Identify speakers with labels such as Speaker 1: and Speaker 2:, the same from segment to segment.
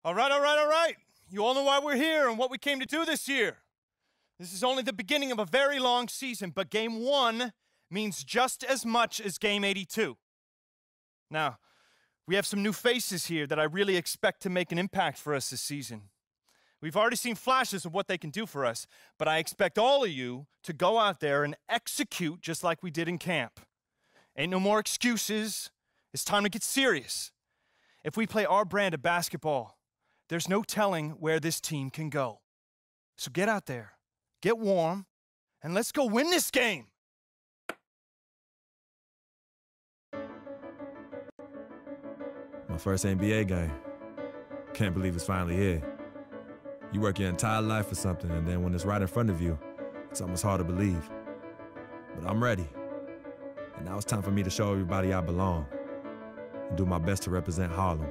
Speaker 1: All right. You all know why we're here and what we came to do this year. This is only the beginning of a very long season, but Game 1 means just as much as Game 82. Now, we have some new faces here that I really expect to make an impact for us this season. We've already seen flashes of what they can do for us, but I expect all of you to go out there and execute just like we did in camp. Ain't no more excuses. It's time to get serious. If we play our brand of basketball, there's no telling where this team can go. So get out there, get warm, and let's go win this game.
Speaker 2: My first NBA game. Can't believe it's finally here. You work your entire life for something, and then when it's right in front of you, it's almost hard to believe. But I'm ready. And now it's time for me to show everybody I belong and do my best to represent Harlem.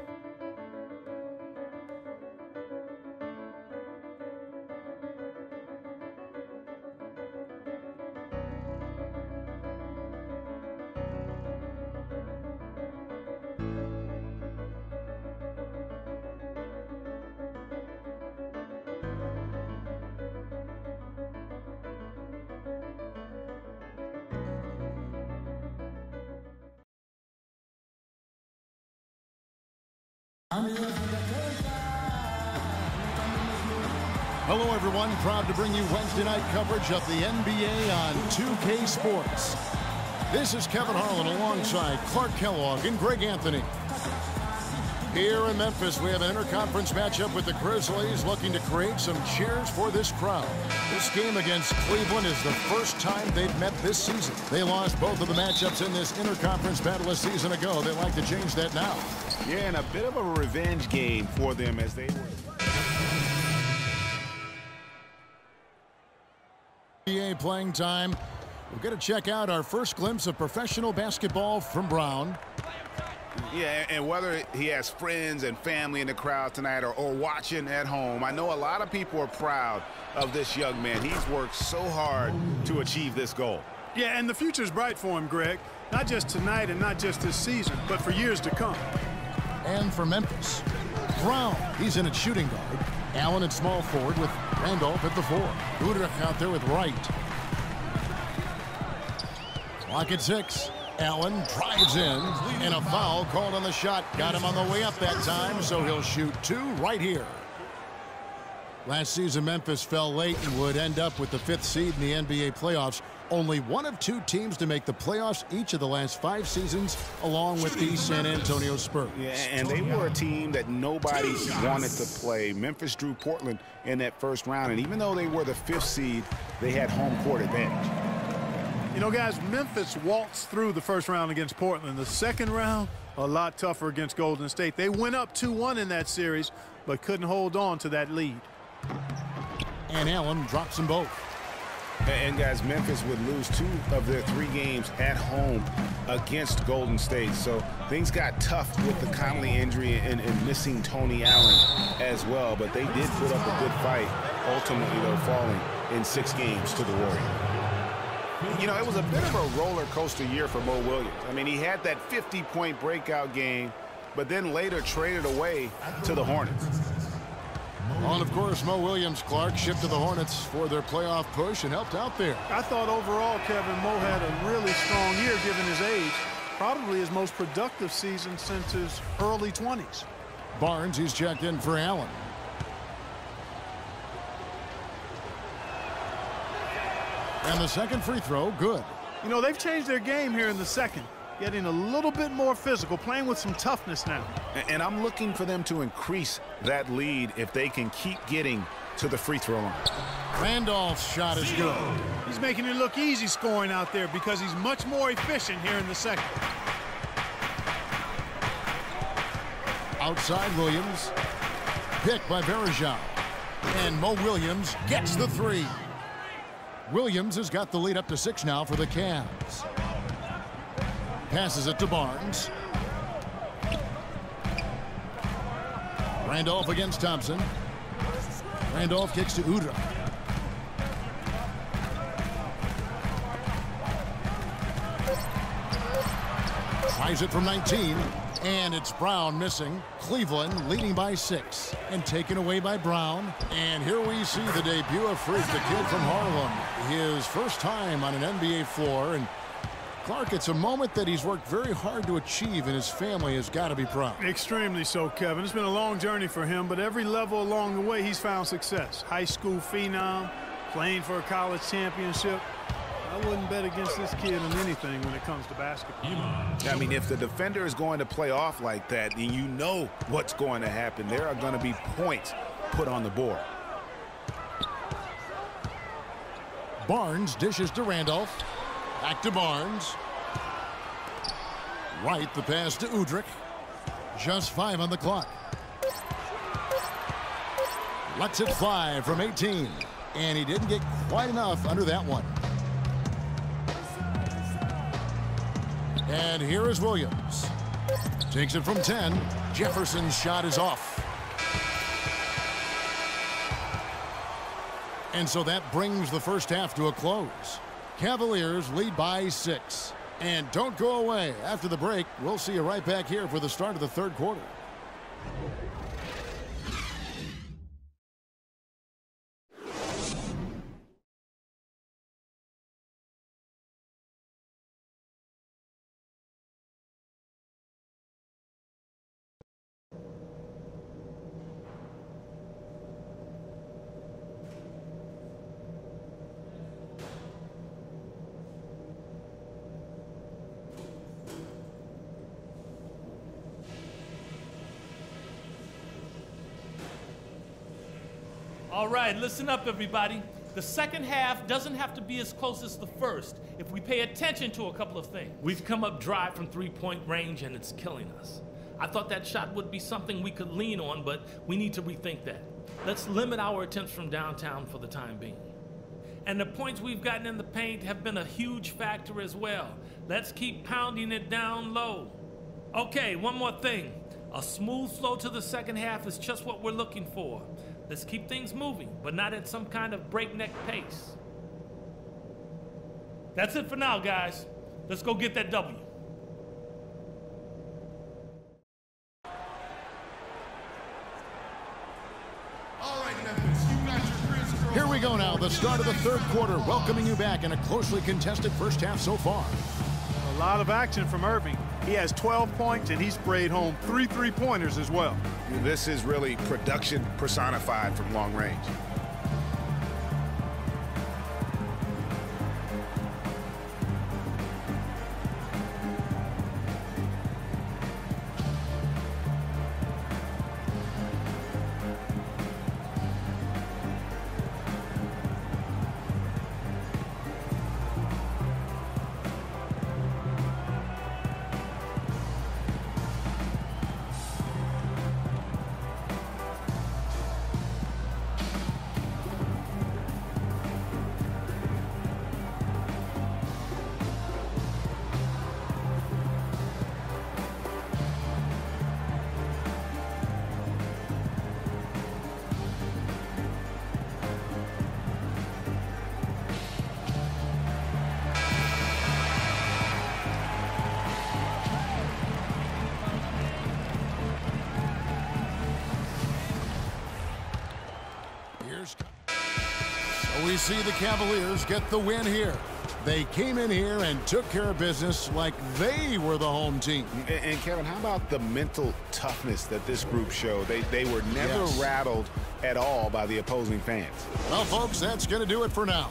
Speaker 3: Hello, everyone. Proud to bring you Wednesday night coverage of the NBA on 2K Sports. This is Kevin Harlan alongside Clark Kellogg and Greg Anthony. Here in Memphis, we have an interconference matchup with the Grizzlies looking to create some cheers for this crowd. This game against Cleveland is the first time they've met this season. They lost both of the matchups in this interconference battle a season ago. They'd like to change that now.
Speaker 4: Yeah, and a bit of a revenge game for them as they were.
Speaker 3: NBA playing time. We've got to check out our first glimpse of professional basketball from Brown.
Speaker 4: Yeah, and whether he has friends and family in the crowd tonight or watching at home, I know a lot of people are proud of this young man. He's worked so hard to achieve this goal.
Speaker 5: Yeah, and the future's bright for him, Greg. Not just tonight and not just this season, but for years to come.
Speaker 3: And for Memphis, Brown, he's in at shooting guard. Allen at small forward with Randolph at the 4. Udrich out there with Wright. Clock at 6. Allen drives in, and a foul called on the shot. Got him on the way up that time, so he'll shoot 2 right here. Last season, Memphis fell late and would end up with the 5th seed in the NBA playoffs. Only one of 2 teams to make the playoffs each of the last 5 seasons, along with the San Antonio Spurs.
Speaker 4: Yeah, and they were a team that nobody wanted to play. Memphis drew Portland in that first round, and even though they were the 5th seed, they had home court advantage.
Speaker 5: You know, guys, Memphis waltzed through the first round against Portland. The second round, a lot tougher against Golden State. They went up 2-1 in that series, but couldn't hold on to that lead.
Speaker 3: And Allen drops them both.
Speaker 4: And guys, Memphis would lose 2 of their 3 games at home against Golden State. So things got tough with the Conley injury and missing Tony Allen as well. But they did put up a good fight, ultimately, though, falling in 6 games to the Warriors. You know, it was a bit of a roller coaster year for Mo Williams. I mean, he had that 50-point breakout game, but then later traded away to the Hornets.
Speaker 3: Well, and of course, Mo Williams, Clark, shipped to the Hornets for their playoff push and helped out there.
Speaker 5: I thought overall, Kevin, Mo had a really strong year given his age. Probably his most productive season since his early 20s.
Speaker 3: Barnes, he's checked in for Allen. And the second free throw, good.
Speaker 5: You know, they've changed their game here in the second, getting a little bit more physical, playing with some toughness now.
Speaker 4: And I'm looking for them to increase that lead if they can keep getting to the free throw line.
Speaker 3: Randolph's shot is good.
Speaker 5: He's making it look easy scoring out there because he's much more efficient here in the second.
Speaker 3: Outside Williams. Picked by Varejao. And Mo Williams gets the 3. Williams has got the lead up to 6 now for the Cavs. Passes it to Barnes. Randolph against Thompson. Randolph kicks to Udrich. Tries it from 19. And it's Brown missing. Cleveland leading by 6 and taken away by Brown. And here we see the debut of Freak, the kid from Harlem. His first time on an NBA floor. And Clark, it's a moment that he's worked very hard to achieve, and his family has got to be proud.
Speaker 5: Extremely so, Kevin. It's been a long journey for him, but every level along the way he's found success. High school phenom, playing for a college championship. I wouldn't bet against this kid on anything when it comes to basketball.
Speaker 4: I mean, if the defender is going to play off like that, then you know what's going to happen. There are going to be points put on the board.
Speaker 3: Barnes dishes to Randolph. Back to Barnes. Right, the pass to Udrich. Just 5 on the clock. Lets it fly from 18. And he didn't get quite enough under that one. And here is Williams. Takes it from 10. Jefferson's shot is off. And so that brings the first half to a close. Cavaliers lead by 6. And don't go away. After the break, we'll see you right back here for the start of the third quarter.
Speaker 6: All right, listen up, everybody. The second half doesn't have to be as close as the first if we pay attention to a couple of things. We've come up dry from three-point range, and it's killing us. I thought that shot would be something we could lean on, but we need to rethink that. Let's limit our attempts from downtown for the time being. And the points we've gotten in the paint have been a huge factor as well. Let's keep pounding it down low. Okay, one more thing. A smooth flow to the second half is just what we're looking for. Let's keep things moving, but not at some kind of breakneck pace. That's it for now, guys. Let's go get that W.
Speaker 3: Here we go now, the start of the third quarter, welcoming you back in a closely contested first half so far.
Speaker 5: A lot of action from Irving. He has 12 points, and he sprayed home 3 3-pointers as well.
Speaker 4: This is really production personified from long range.
Speaker 3: So we see the Cavaliers get the win here. They came in here and took care of business like they were the home team.
Speaker 4: And Kevin, how about the mental toughness that this group showed? They were never rattled at all by the opposing fans.
Speaker 3: Well, folks, that's going to do it for now.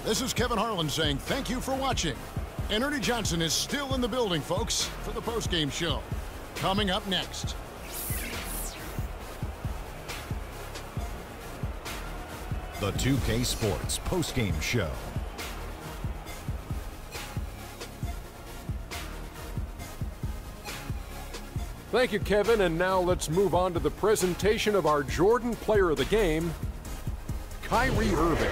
Speaker 3: This is Kevin Harlan saying thank you for watching. And Ernie Johnson is still in the building, folks, for the postgame show. Coming up next.
Speaker 7: The 2K Sports postgame show.
Speaker 8: Thank you, Kevin, and now let's move on to the presentation of our Jordan Player of the Game, Kyrie Irving.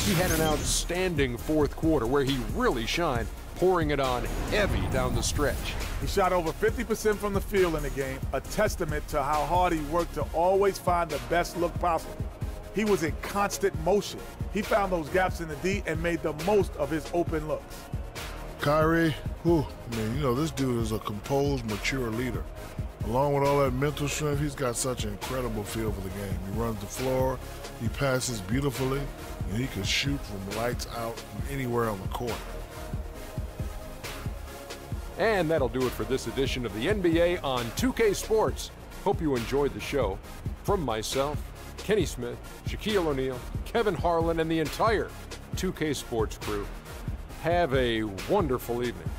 Speaker 8: He had an outstanding fourth quarter where he really shined, pouring it on heavy down the stretch.
Speaker 9: He shot over 50% from the field in the game, a testament to how hard he worked to always find the best look possible. He was in constant motion. He found those gaps in the D and made the most of his open looks.
Speaker 10: Kyrie, this dude is a composed, mature leader. Along with all that mental strength, he's got such an incredible feel for the game. He runs the floor, he passes beautifully, and he can shoot from lights out from anywhere on the court.
Speaker 8: And that'll do it for this edition of the NBA on 2K Sports. Hope you enjoyed the show. From myself, Kenny Smith, Shaquille O'Neal, Kevin Harlan, and the entire 2K Sports crew, have a wonderful evening.